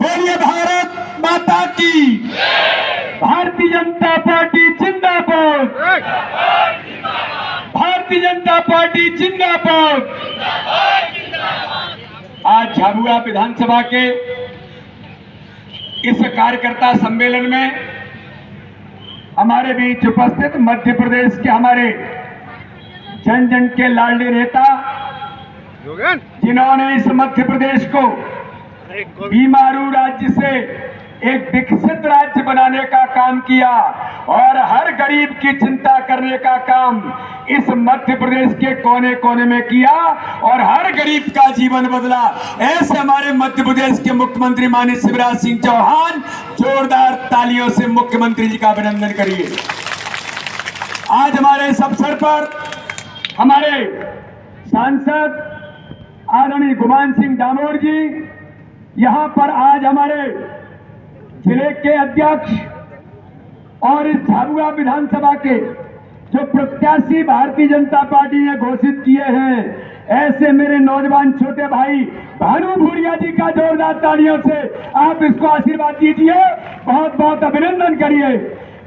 बोलिए भारत माता की। भारतीय जनता पार्टी जिंदाबाद। भारतीय जनता पार्टी जिंदाबाद। आज झाबुआ विधानसभा के इस कार्यकर्ता सम्मेलन में हमारे बीच उपस्थित मध्य प्रदेश के हमारे जन जन के लाडले नेता, जिन्होंने इस मध्य प्रदेश को बीमारू राज्य से एक विकसित राज्य बनाने का काम किया और हर गरीब की चिंता करने का काम इस मध्य प्रदेश के कोने कोने में किया और हर गरीब का जीवन बदला। ऐसे हमारे मध्य प्रदेश के मुख्यमंत्री माननीय शिवराज सिंह चौहान, जोरदार तालियों से मुख्यमंत्री जी का अभिनंदन करिए। आज हमारे इस अवसर पर हमारे सांसद आदरणीय गुमान सिंह डामोर जी यहां पर आज हमारे जिले के अध्यक्ष और इस झाबुआ विधानसभा के जो प्रत्याशी भारतीय जनता पार्टी ने घोषित किए हैं, ऐसे मेरे नौजवान छोटे भाई भानु भूरिया जी का जोरदार तालियों से आप इसको आशीर्वाद दीजिए, बहुत बहुत अभिनंदन करिए।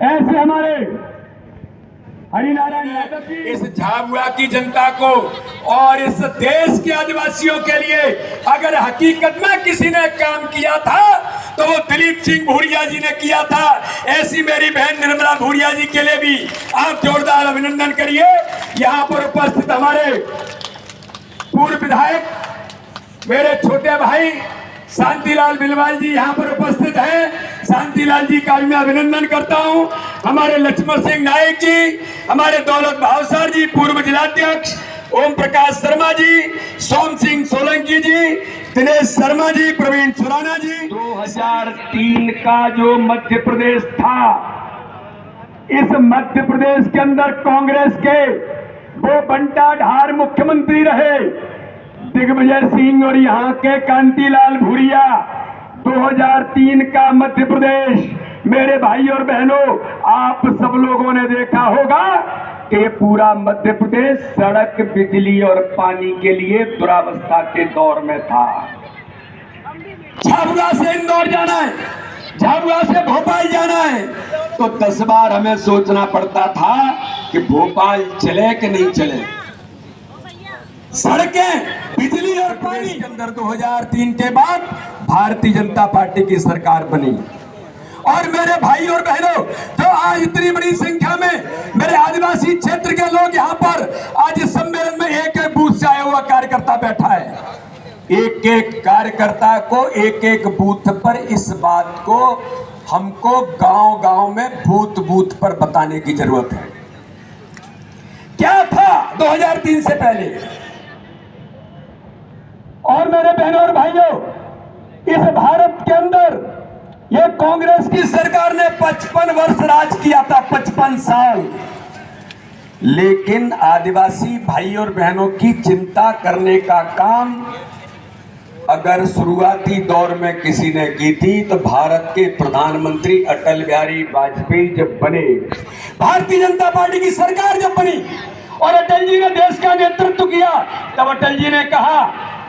ऐसे हमारे हरिनारायण यादव जी इस झाबुआ की जनता को और इस देश के आदिवासियों के लिए अगर हकीकत में किसी ने काम किया था तो वो दिलीप सिंह भूरिया जी ने किया था। ऐसी मेरी बहन निर्मला भूरिया जी के लिए भी आप जोरदार अभिनंदन करिए। यहाँ पर उपस्थित हमारे पूर्व विधायक मेरे छोटे भाई शांतिलाल बिलवाल जी यहाँ पर उपस्थित हैं। शांतिलाल जी का भी मैं अभिनंदन करता हूँ। हमारे लक्ष्मण सिंह नायक जी, हमारे दौलत भावसार जी पूर्व जिलाध्यक्ष, ओम प्रकाश शर्मा जी, सोम सिंह सोलंकी जी, दिनेश शर्मा जी, प्रवीण सुराना जी। 2003 का जो मध्य प्रदेश था, इस मध्य प्रदेश के अंदर कांग्रेस के वो बंटा ढार मुख्यमंत्री रहे, दिग्विजय सिंह और यहाँ के कांतिलाल भूरिया। 2003 का मध्य प्रदेश मेरे भाई और बहनों, आप सब लोगों ने देखा होगा कि पूरा मध्य प्रदेश सड़क, बिजली और पानी के लिए दुरावस्था के दौर में था। झाबुआ से इंदौर जाना है, झाबुआ से भोपाल जाना है तो 10 बार हमें सोचना पड़ता था कि भोपाल चले कि नहीं चले। सड़कें, बिजली और पानी के अंदर 2003 के बाद भारतीय जनता पार्टी की सरकार बनी। और मेरे भाई और बहनों, जो आज इतनी बड़ी संख्या में मेरे आदिवासी क्षेत्र के लोग यहाँ पर आज इस सम्मेलन में एक एक बूथ से आया हुआ कार्यकर्ता बैठा है, एक एक कार्यकर्ता को एक एक बूथ पर इस बात को हमको गांव गांव में बूथ बूथ पर बताने की जरूरत है। क्या था 2003 से पहले। और मेरे बहनों और भाइयों, इस भारत के अंदर ये कांग्रेस की सरकार ने 55 वर्ष राज किया था, 55 साल। लेकिन आदिवासी भाई और बहनों की चिंता करने का काम अगर शुरुआती दौर में किसी ने की थी तो भारत के प्रधानमंत्री अटल बिहारी वाजपेयी जब बने, भारतीय जनता पार्टी की सरकार जब बनी और अटल जी ने देश का नेतृत्व किया, तब अटल जी ने कहा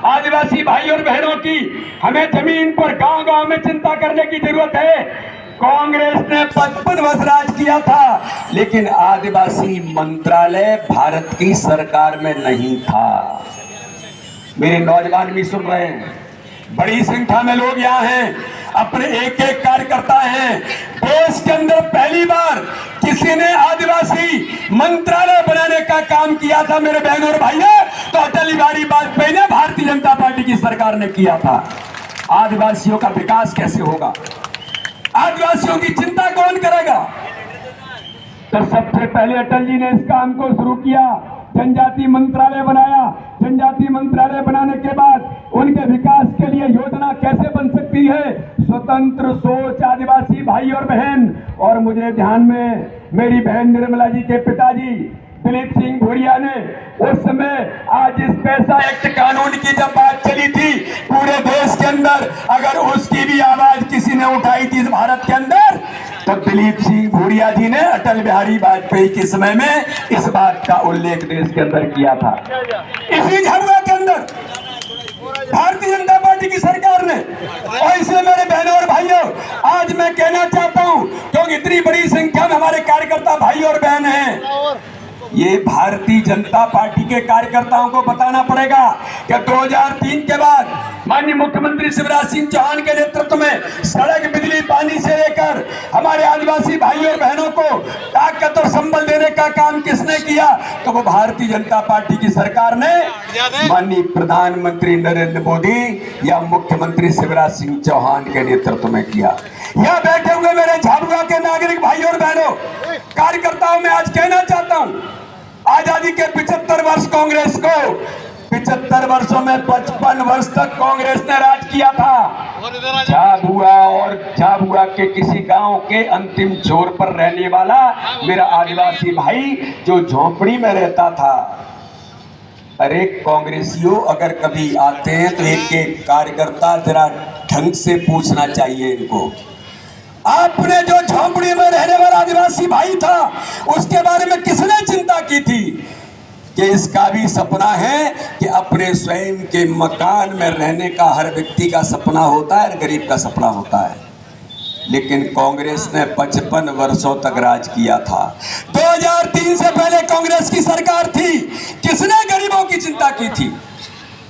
आदिवासी भाई और बहनों की हमें जमीन पर गांव गांव में चिंता करने की जरूरत है। कांग्रेस ने 55 वर्ष राज किया था, लेकिन आदिवासी मंत्रालय भारत की सरकार में नहीं था। मेरे नौजवान भी सुन रहे हैं, बड़ी संख्या में लोग यहाँ हैं, अपने एक एक कार्यकर्ता हैं। देश के अंदर पहली बार किसी ने आदिवासी मंत्रालय बनाने का काम किया था मेरे बहनों और भाइयों, तो अटल बिहारी वाजपेयी ने भारतीय जनता पार्टी की सरकार ने किया था। आदिवासियों का विकास कैसे होगा, आदिवासियों की चिंता कौन करेगा? तो सबसे पहले अटल जी ने इस काम को शुरू किया, जनजाति मंत्रालय बनाया। जनजाति मंत्रालय बनाने के बाद उनके विकास के लिए योजना कैसे बन सकती है, स्वतंत्र सोच आदिवासी भाई और बहन। और मुझे ध्यान में मेरी बहन निर्मला जी के पिताजी दिलीप सिंह भूरिया ने उस समय आज इस पैसा एक्ट कानून की जब बात चली थी पूरे देश के अंदर, अगर उसकी भी आवाज किसी ने उठाई थी इस भारत के अंदर, तो दिलीप सिंह भूरिया जी ने अटल बिहारी वाजपेयी के समय में इस बात का उल्लेख देश के अंदर किया था। इसी झाबुआ के अंदर भारतीय जनता पार्टी की सरकार ने और इसलिए मेरे बहनों और भाइयों, आज मैं कहना चाहता हूं, क्योंकि इतनी बड़ी संख्या में हमारे कार्यकर्ता भाई और बहन हैं, ये भारतीय जनता पार्टी के कार्यकर्ताओं को बताना पड़ेगा कि 2003 के बाद माननीय मुख्यमंत्री शिवराज सिंह चौहान के नेतृत्व में सड़क, बिजली, पानी से लेकर हमारे आदिवासी भाइयों और बहनों को ताकत और संबल देने का काम किसने किया? तो वो भारतीय जनता पार्टी की सरकार ने माननीय प्रधानमंत्री नरेंद्र मोदी या मुख्यमंत्री शिवराज सिंह चौहान के नेतृत्व में किया। यह बैठे हुए मेरे झाबुआ के नागरिक भाइयों और बहनों, कार्यकर्ताओं में आज कहना चाहता हूं, आजादी के 75 वर्ष कांग्रेस को, 75 वर्षों में 55 वर्ष तक कांग्रेस ने राज किया था। झाबुआ के किसी गांव के अंतिम छोर पर रहने वाला मेरा आदिवासी भाई जो झोपड़ी में रहता था। अरे कांग्रेसियों, अगर कभी आते हैं तो एक एक कार्यकर्ता जरा ढंग से पूछना चाहिए इनको, आपने जो झोंपड़ी में रहने वाला आदिवासी भाई था उसके बारे में किसने चिंता की थी? कि इसका भी सपना है कि अपने स्वयं के मकान में रहने का हर व्यक्ति का सपना होता है, गरीब का सपना होता है। लेकिन कांग्रेस ने 55 वर्षों तक राज किया था। 2003 से पहले कांग्रेस की सरकार थी, किसने गरीबों की चिंता की थी?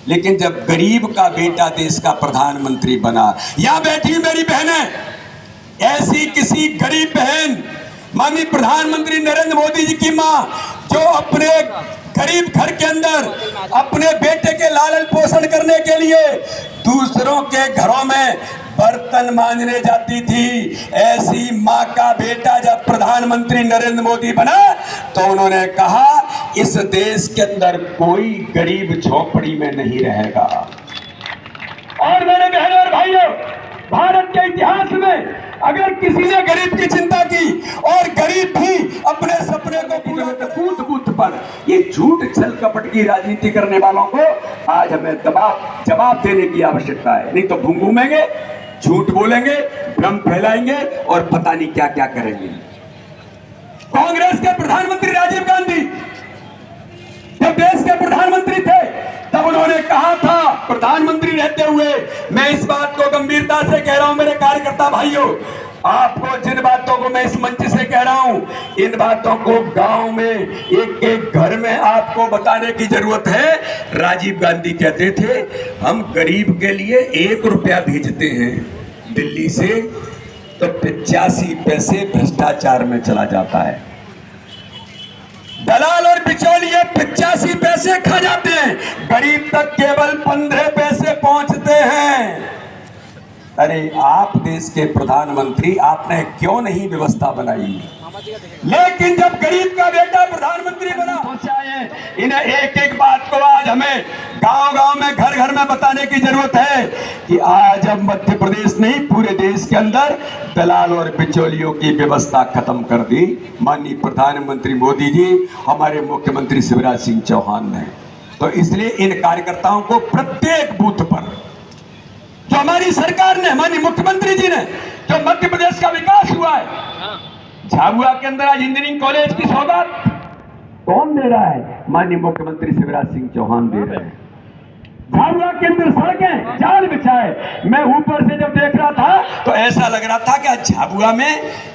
लेकिन जब गरीब का बेटा देश का प्रधानमंत्री बना, यहां बैठी मेरी बहनें, ऐसी किसी गरीब बहन माननीय प्रधानमंत्री नरेंद्र मोदी जी की मां जो अपने गरीब घर के अंदर अपने बेटे के लालन पोषण करने के लिए दूसरों के घरों में बर्तन मांजने जाती थी, ऐसी मां का बेटा जब प्रधानमंत्री नरेंद्र मोदी बना तो उन्होंने कहा इस देश के अंदर कोई गरीब झोपड़ी में नहीं रहेगा। और मेरे बहनों और भाइयों, भारत के इतिहास में अगर किसी ने गरीब की चिंता की और गरीब भी अपने सपने को पूरा बूथ बूथ पर ये झूठ छल कपट की राजनीति करने वालों को आज हमें जवाब देने की आवश्यकता है। नहीं तो घूमेंगे, झूठ बोलेंगे, भ्रम फैलाएंगे और पता नहीं क्या क्या करेंगे। कांग्रेस के प्रधानमंत्री राजीव गांधी जब देश के प्रधानमंत्री थे तब उन्होंने कहा था, प्रधानमंत्री रहते हुए मैं इस बात को गंभीरता से कह रहा हूं मेरे कार्यकर्ता भाइयों, आपको जिन बातों को मैं इस मंच से कह रहा हूं, इन बातों को गांव में एक एक घर में आपको बताने की जरूरत है। राजीव गांधी कहते थे हम गरीब के लिए 1 रुपया भेजते हैं दिल्ली से तो 85 पैसे भ्रष्टाचार में चला जाता है। दलाल और बिचौलिए 85 पैसे खा जाते हैं, गरीब तक केवल 15 पैसे पहुंचते हैं। अरे आप देश के प्रधानमंत्री, आपने क्यों नहीं व्यवस्था बनाई? लेकिन जब गरीब का बेटा प्रधानमंत्री बना, इन्हें एक एक बात को आज हमें गांव-गांव में, घर-घर में बताने की जरूरत है कि आज अब मध्य प्रदेश नहीं पूरे देश के अंदर दलाल और बिचौलियों की व्यवस्था खत्म कर दी माननीय प्रधानमंत्री मोदी जी, हमारे मुख्यमंत्री शिवराज सिंह चौहान ने। तो इसलिए इन कार्यकर्ताओं को प्रत्येक बूथ पर जो हमारी सरकार ने, हमारी मुख्यमंत्री जी ने, जो मध्य प्रदेश का विकास हुआ है, झाबुआ के अंदर आज इंजीनियरिंग कॉलेज की सौगात कौन दे रहा है? माननीय मुख्यमंत्री शिवराज सिंह चौहान दे रहे हैं। झाबुआ के अंदर सड़कें जाल बिछाए, मैं ऊपर से जब देख रहा था तो ऐसा लग रहा था कि झाबुआ में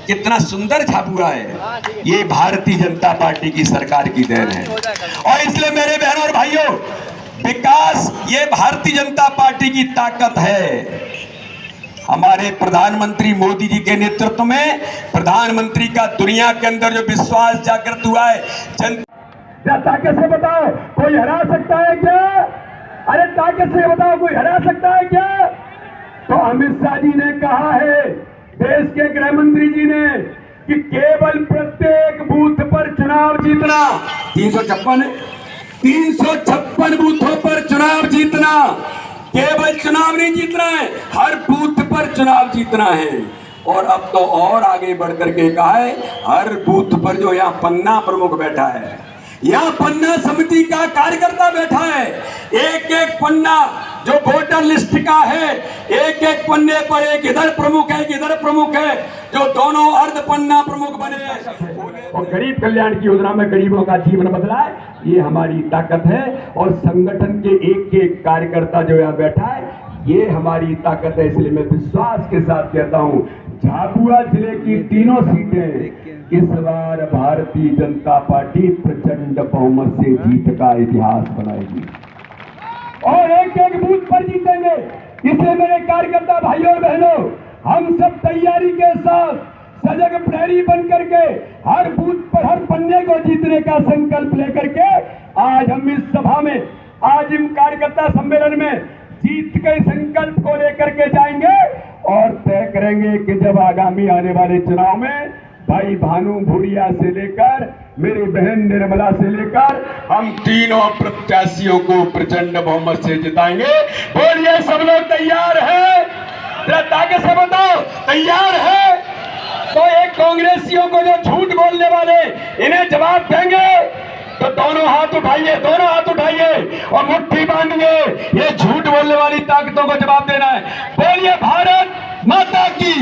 कितना सुंदर झाबुआ है। ये भारतीय जनता पार्टी की सरकार की देन है। और इसलिए मेरे बहनों और भाइयों, विकास ये भारतीय जनता पार्टी की ताकत है। हमारे प्रधानमंत्री मोदी जी के नेतृत्व में प्रधानमंत्री का दुनिया के अंदर जो विश्वास जागृत हुआ है, जनता ताकत से बताओ कोई हरा सकता है क्या? अरे ताकत से बताओ कोई हरा सकता है क्या? तो अमित शाह जी ने कहा है, देश के गृह मंत्री जी ने, कि केवल प्रत्येक बूथ पर चुनाव जीतना, 356 बूथों पर चुनाव जीतना, केवल चुनाव नहीं जीतना है, हर बूथ पर चुनाव जीतना है। और अब तो और आगे बढ़कर के कहा है, हर बूथ पर जो यहाँ पन्ना प्रमुख बैठा है, यहाँ पन्ना समिति का कार्यकर्ता बैठा है, एक एक पन्ना जो वोटर लिस्ट का है, एक एक पन्ने पर एक इधर प्रमुख है, एक इधर प्रमुख है, जो दोनों अर्ध पन्ना प्रमुख बने हैं। और गरीब कल्याण की योजना में गरीबों का जीवन बदला है, ये हमारी ताकत है। और संगठन के एक एक कार्यकर्ता जो यहाँ बैठा है, ये हमारी ताकत है। इसलिए मैं विश्वास के साथ कहता हूं, झाबुआ जिले की तीनों सीटें इस बार भारतीय जनता पार्टी प्रचंड बहुमत से जीत का इतिहास बनाएगी और एक एक बूथ पर जीतेंगे। इसलिए मेरे कार्यकर्ता भाइयों और बहनों, हम सब तैयारी के साथ सजग प्रहरी बन करके हर बूथ पर हर पन्ने को जीतने का संकल्प लेकर के आज हम इस सभा में, आज इन कार्यकर्ता सम्मेलन में जीत के संकल्प को लेकर के जाएंगे और तय करेंगे कि जब आगामी आने वाले चुनाव में भाई भानु भूरिया से लेकर मेरी बहन निर्मला से लेकर हम तीनों प्रत्याशियों को प्रचंड बहुमत से जिताएंगे। बोलिए सब लोग तैयार हैं? जरा ताकत से बताओ, तैयार है? तो एक कांग्रेसियों को जो झूठ बोलने वाले इन्हें जवाब देंगे तो दोनों हाथ उठाइए, दोनों हाथ उठाइए और मुट्ठी बांधिए। ये झूठ बोलने वाली ताकतों को जवाब देना है। बोलिए भारत माता की।